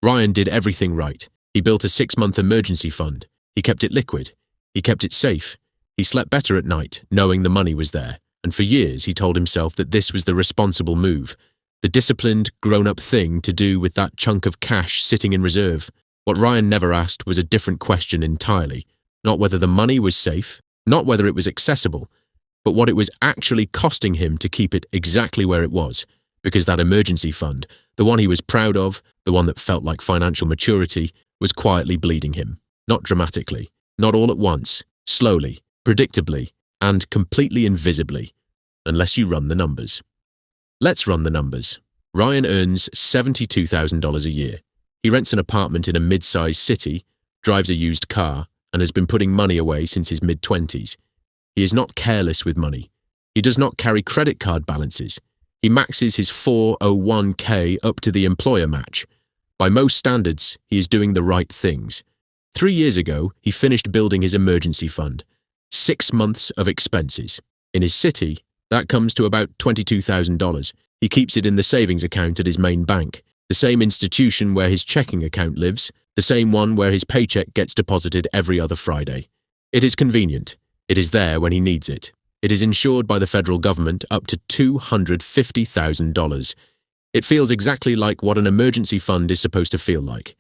Ryan did everything right. He built a 6-month emergency fund. He kept it liquid. He kept it safe. He slept better at night, knowing the money was there. And for years, he told himself that this was the responsible move, the disciplined, grown-up thing to do with that chunk of cash sitting in reserve. What Ryan never asked was a different question entirely. Not whether the money was safe, not whether it was accessible, but what it was actually costing him to keep it exactly where it was. Because that emergency fund, the one he was proud of, the one that felt like financial maturity, was quietly bleeding him. Not dramatically, not all at once, slowly, predictably, and completely invisibly, unless you run the numbers. Let's run the numbers. Ryan earns $72,000 a year. He rents an apartment in a mid-sized city, drives a used car, and has been putting money away since his mid-20s. He is not careless with money. He does not carry credit card balances. He maxes his 401k up to the employer match. By most standards, he is doing the right things. 3 years ago, he finished building his emergency fund. 6 months of expenses. In his city, that comes to about $22,000. He keeps it in the savings account at his main bank, the same institution where his checking account lives, the same one where his paycheck gets deposited every other Friday. It is convenient. It is there when he needs it. It is insured by the federal government up to $250,000. It feels exactly like what an emergency fund is supposed to feel like.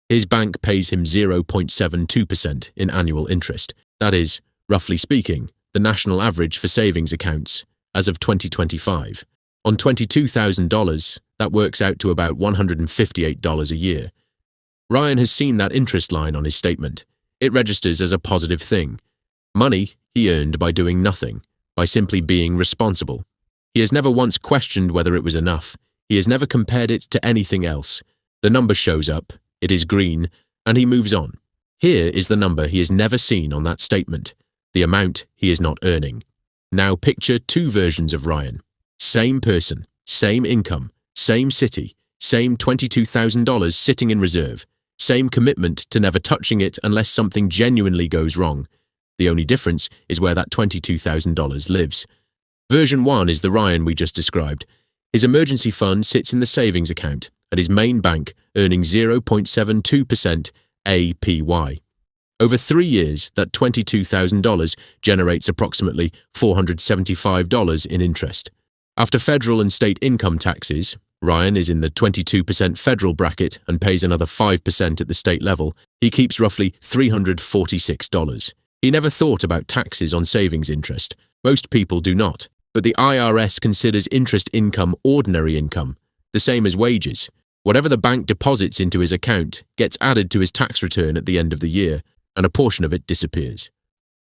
His bank pays him 0.72% in annual interest. That is, roughly speaking, the national average for savings accounts as of 2025. On $22,000, that works out to about $158 a year. Ryan has seen that interest line on his statement. It registers as a positive thing. Money he earned by doing nothing, by simply being responsible. He has never once questioned whether it was enough. He has never compared it to anything else. The number shows up, it is green, and he moves on. Here is the number he has never seen on that statement, the amount he is not earning. Now picture 2 versions of Ryan. Same person, same income, same city, same $22,000 sitting in reserve, same commitment to never touching it unless something genuinely goes wrong. The only difference is where that $22,000 lives. Version 1 is the Ryan we just described. His emergency fund sits in the savings account at his main bank, earning 0.72% APY. Over 3 years, that $22,000 generates approximately $475 in interest. After federal and state income taxes, Ryan is in the 22% federal bracket and pays another 5% at the state level. He keeps roughly $346. He never thought about taxes on savings interest. Most people do not. But the IRS considers interest income ordinary income, the same as wages. Whatever the bank deposits into his account gets added to his tax return at the end of the year, and a portion of it disappears.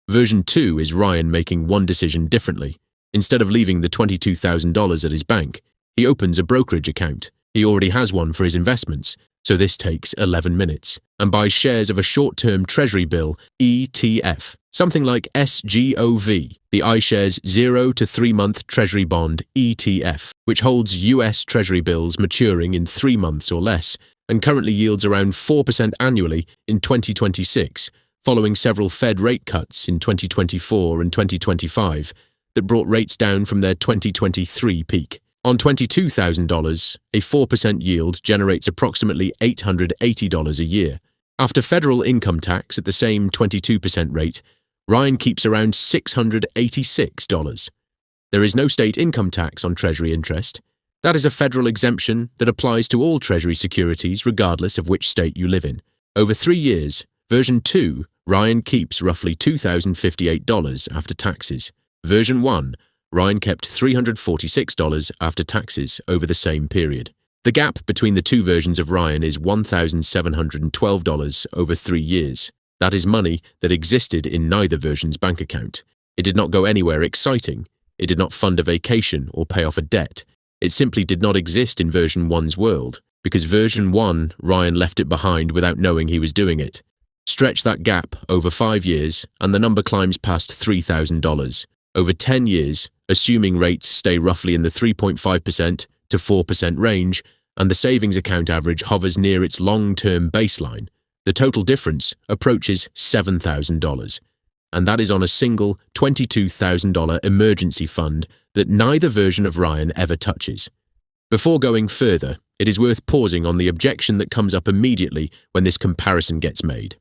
Version 2 is Ryan making one decision differently. Instead of leaving the $22,000 at his bank, he opens a brokerage account. He already has one for his investments, so this takes 11 minutes, and buys shares of a short-term Treasury bill ETF, something like SGOV, the iShares 0 to 3-month Treasury bond ETF, which holds US Treasury bills maturing in 3 months or less, and currently yields around 4% annually in 2026, following several Fed rate cuts in 2024 and 2025 that brought rates down from their 2023 peak. On $22,000, a 4% yield generates approximately $880 a year. After federal income tax at the same 22% rate, Ryan keeps around $686. There is no state income tax on Treasury interest. That is a federal exemption that applies to all Treasury securities regardless of which state you live in. Over 3 years, version 2, Ryan keeps roughly $2,058 after taxes. Version 1, Ryan kept $346 after taxes over the same period. The gap between the 2 versions of Ryan is $1,712 over 3 years. That is money that existed in neither version's bank account. It did not go anywhere exciting. It did not fund a vacation or pay off a debt. It simply did not exist in version 1's world, because version 1, Ryan left it behind without knowing he was doing it. Stretch that gap over 5 years, and the number climbs past $3,000. Over 10 years, assuming rates stay roughly in the 3.5% to 4% range, and the savings account average hovers near its long-term baseline, the total difference approaches $7,000. And that is on a single $22,000 emergency fund that neither version of Ryan ever touches. Before going further, it is worth pausing on the objection that comes up immediately when this comparison gets made.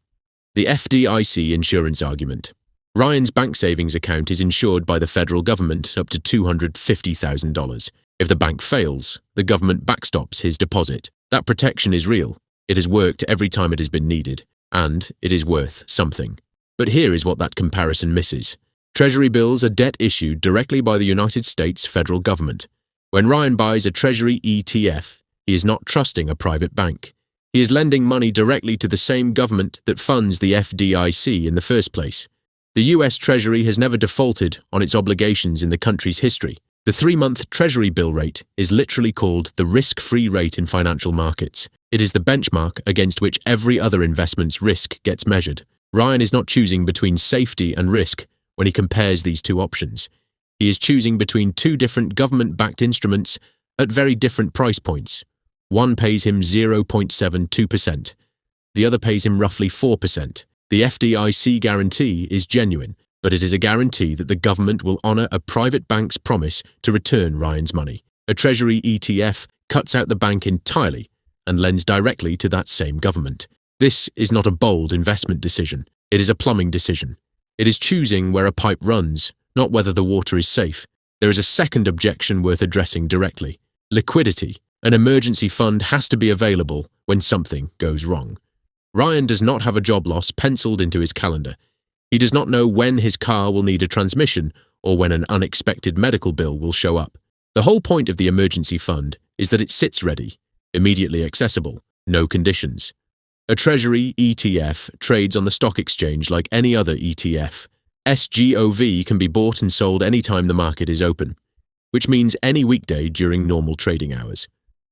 The FDIC insurance argument. Ryan's bank savings account is insured by the federal government up to $250,000. If the bank fails, the government backstops his deposit. That protection is real. It has worked every time it has been needed, and it is worth something. But here is what that comparison misses. Treasury bills are debt issued directly by the United States federal government. When Ryan buys a Treasury ETF, he is not trusting a private bank. He is lending money directly to the same government that funds the FDIC in the first place. The US Treasury has never defaulted on its obligations in the country's history. The 3-month Treasury bill rate is literally called the risk-free rate in financial markets. It is the benchmark against which every other investment's risk gets measured. Ryan is not choosing between safety and risk when he compares these two options. He is choosing between two different government-backed instruments at very different price points. One pays him 0.72%. The other pays him roughly 4%. The FDIC guarantee is genuine, but it is a guarantee that the government will honour a private bank's promise to return Ryan's money. A Treasury ETF cuts out the bank entirely and lends directly to that same government. This is not a bold investment decision. It is a plumbing decision. It is choosing where a pipe runs, not whether the water is safe. There is a second objection worth addressing directly. Liquidity. An emergency fund has to be available when something goes wrong. Ryan does not have a job loss penciled into his calendar. He does not know when his car will need a transmission or when an unexpected medical bill will show up. The whole point of the emergency fund is that it sits ready, immediately accessible, no conditions. A Treasury ETF trades on the stock exchange like any other ETF. SGOV can be bought and sold anytime the market is open, which means any weekday during normal trading hours.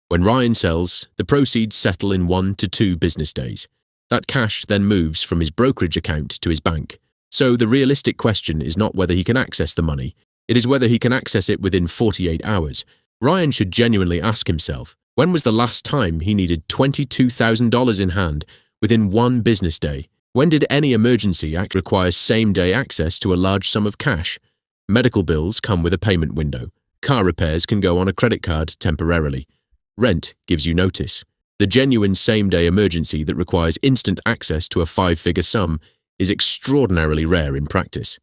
When Ryan sells, the proceeds settle in 1 to 2 business days. That cash then moves from his brokerage account to his bank. So the realistic question is not whether he can access the money, it is whether he can access it within 48 hours. Ryan should genuinely ask himself, when was the last time he needed $22,000 in hand within 1 business day? When did any emergency act require same-day access to a large sum of cash? Medical bills come with a payment window. Car repairs can go on a credit card temporarily. Rent gives you notice. The genuine same-day emergency that requires instant access to a 5-figure sum is extraordinarily rare in practice.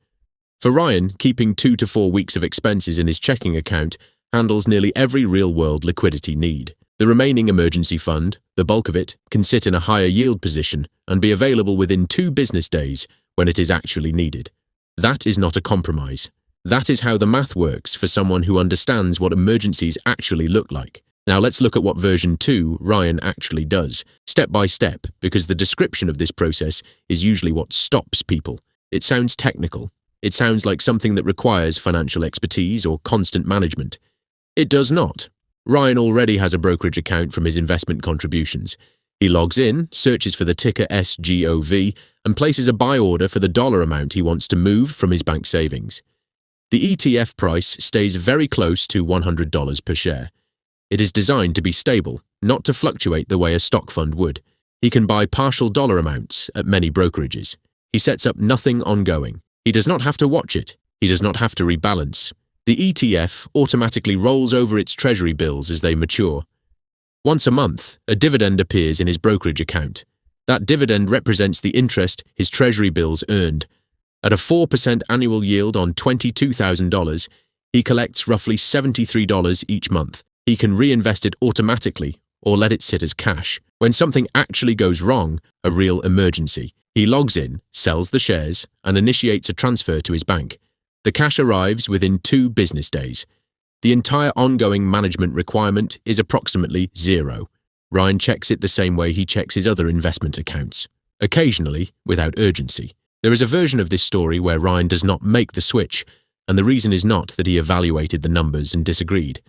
For Ryan, keeping 2 to 4 weeks of expenses in his checking account handles nearly every real-world liquidity need. The remaining emergency fund, the bulk of it, can sit in a higher yield position and be available within 2 business days when it is actually needed. That is not a compromise. That is how the math works for someone who understands what emergencies actually look like. Now let's look at what version 2 Ryan actually does, step by step, because the description of this process is usually what stops people. It sounds technical. It sounds like something that requires financial expertise or constant management. It does not. Ryan already has a brokerage account from his investment contributions. He logs in, searches for the ticker SGOV, and places a buy order for the dollar amount he wants to move from his bank savings. The ETF price stays very close to $100 per share. It is designed to be stable, not to fluctuate the way a stock fund would. He can buy partial dollar amounts at many brokerages. He sets up nothing ongoing. He does not have to watch it. He does not have to rebalance. The ETF automatically rolls over its treasury bills as they mature. Once a month, a dividend appears in his brokerage account. That dividend represents the interest his treasury bills earned. At a 4% annual yield on $22,000, he collects roughly $73 each month. He can reinvest it automatically or let it sit as cash. When something actually goes wrong, a real emergency, he logs in, sells the shares, and initiates a transfer to his bank. The cash arrives within 2 business days. The entire ongoing management requirement is approximately 0. Ryan checks it the same way he checks his other investment accounts, occasionally without urgency. There is a version of this story where Ryan does not make the switch, and the reason is not that he evaluated the numbers and disagreed.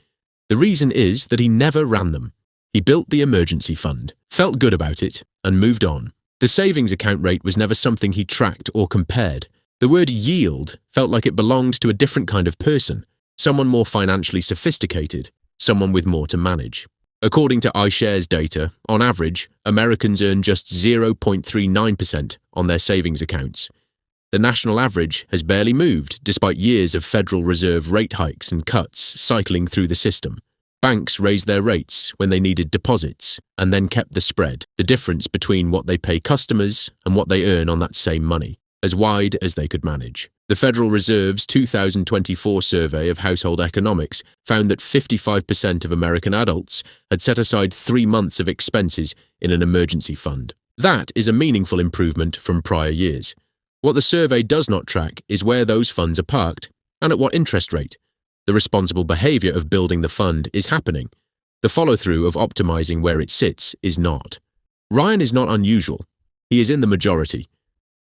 The reason is that he never ran them. He built the emergency fund, felt good about it, and moved on. The savings account rate was never something he tracked or compared. The word yield felt like it belonged to a different kind of person, someone more financially sophisticated, someone with more to manage. According to iShares data, on average, Americans earn just 0.39% on their savings accounts. The national average has barely moved despite years of Federal Reserve rate hikes and cuts cycling through the system. Banks raised their rates when they needed deposits and then kept the spread, the difference between what they pay customers and what they earn on that same money, as wide as they could manage. The Federal Reserve's 2024 survey of household economics found that 55% of American adults had set aside 3 months of expenses in an emergency fund. That is a meaningful improvement from prior years. What the survey does not track is where those funds are parked and at what interest rate. The responsible behavior of building the fund is happening. The follow-through of optimizing where it sits is not. Ryan is not unusual. He is in the majority.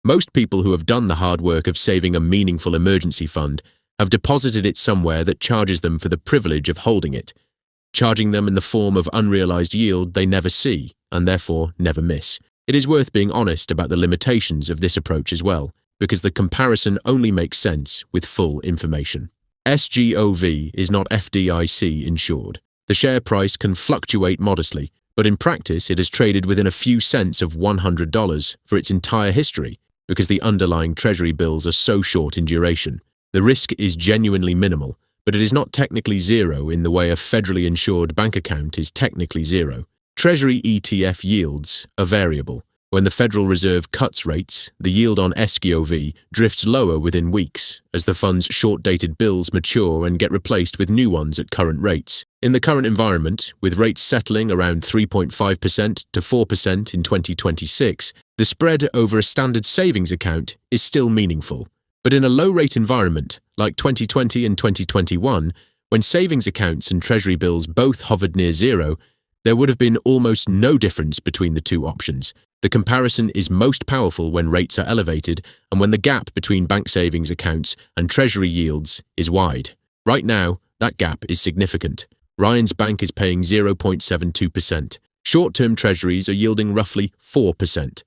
Most people who have done the hard work of saving a meaningful emergency fund have deposited it somewhere that charges them for the privilege of holding it, charging them in the form of unrealized yield they never see and therefore never miss. It is worth being honest about the limitations of this approach as well, because the comparison only makes sense with full information. SGOV is not FDIC insured. The share price can fluctuate modestly, but in practice it has traded within a few cents of $100 for its entire history because the underlying treasury bills are so short in duration. The risk is genuinely minimal, but it is not technically zero in the way a federally insured bank account is technically zero. Treasury ETF yields are variable. When the Federal Reserve cuts rates, the yield on SGOV drifts lower within weeks as the fund's short-dated bills mature and get replaced with new ones at current rates. In the current environment, with rates settling around 3.5% to 4% in 2026, the spread over a standard savings account is still meaningful. But in a low-rate environment, like 2020 and 2021, when savings accounts and treasury bills both hovered near zero, there would have been almost no difference between the two options. The comparison is most powerful when rates are elevated and when the gap between bank savings accounts and treasury yields is wide. Right now, that gap is significant. Ryan's bank is paying 0.72%. Short-term treasuries are yielding roughly 4%.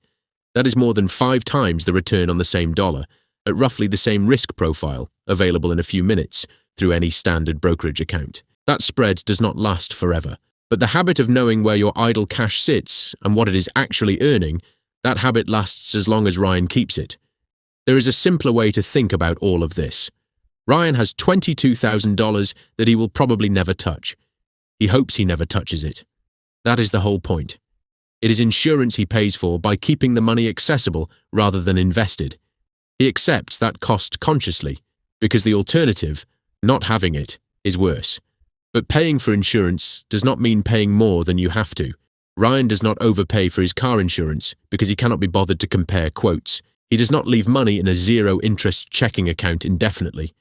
That is more than 5 times the return on the same dollar, at roughly the same risk profile, available in a few minutes through any standard brokerage account. That spread does not last forever. But the habit of knowing where your idle cash sits and what it is actually earning, that habit lasts as long as Ryan keeps it. There is a simpler way to think about all of this. Ryan has $22,000 that he will probably never touch. He hopes he never touches it. That is the whole point. It is insurance he pays for by keeping the money accessible rather than invested. He accepts that cost consciously, because the alternative, not having it, is worse. But paying for insurance does not mean paying more than you have to. Ryan does not overpay for his car insurance because he cannot be bothered to compare quotes. He does not leave money in a zero-interest checking account indefinitely.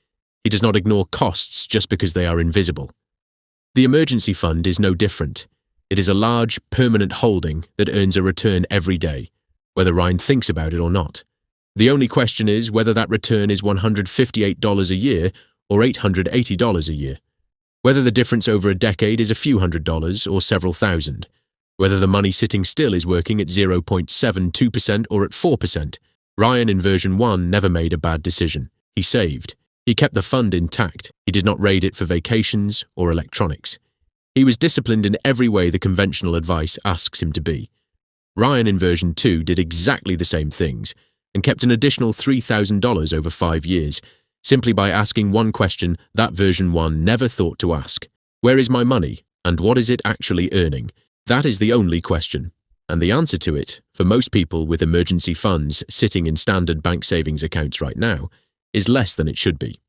He does not ignore costs just because they are invisible. The emergency fund is no different. It is a large, permanent holding that earns a return every day, whether Ryan thinks about it or not. The only question is whether that return is $158 a year or $880 a year. Whether the difference over a decade is a few $100s or several thousand. Whether the money sitting still is working at 0.72% or at 4%. Ryan in version 1 never made a bad decision. He saved. He kept the fund intact. He did not raid it for vacations or electronics. He was disciplined in every way the conventional advice asks him to be. Ryan in version 2 did exactly the same things and kept an additional $3,000 over 5 years, simply by asking one question that version 1 never thought to ask. Where is my money, and what is it actually earning? That is the only question. And the answer to it, for most people with emergency funds sitting in standard bank savings accounts right now, is less than it should be.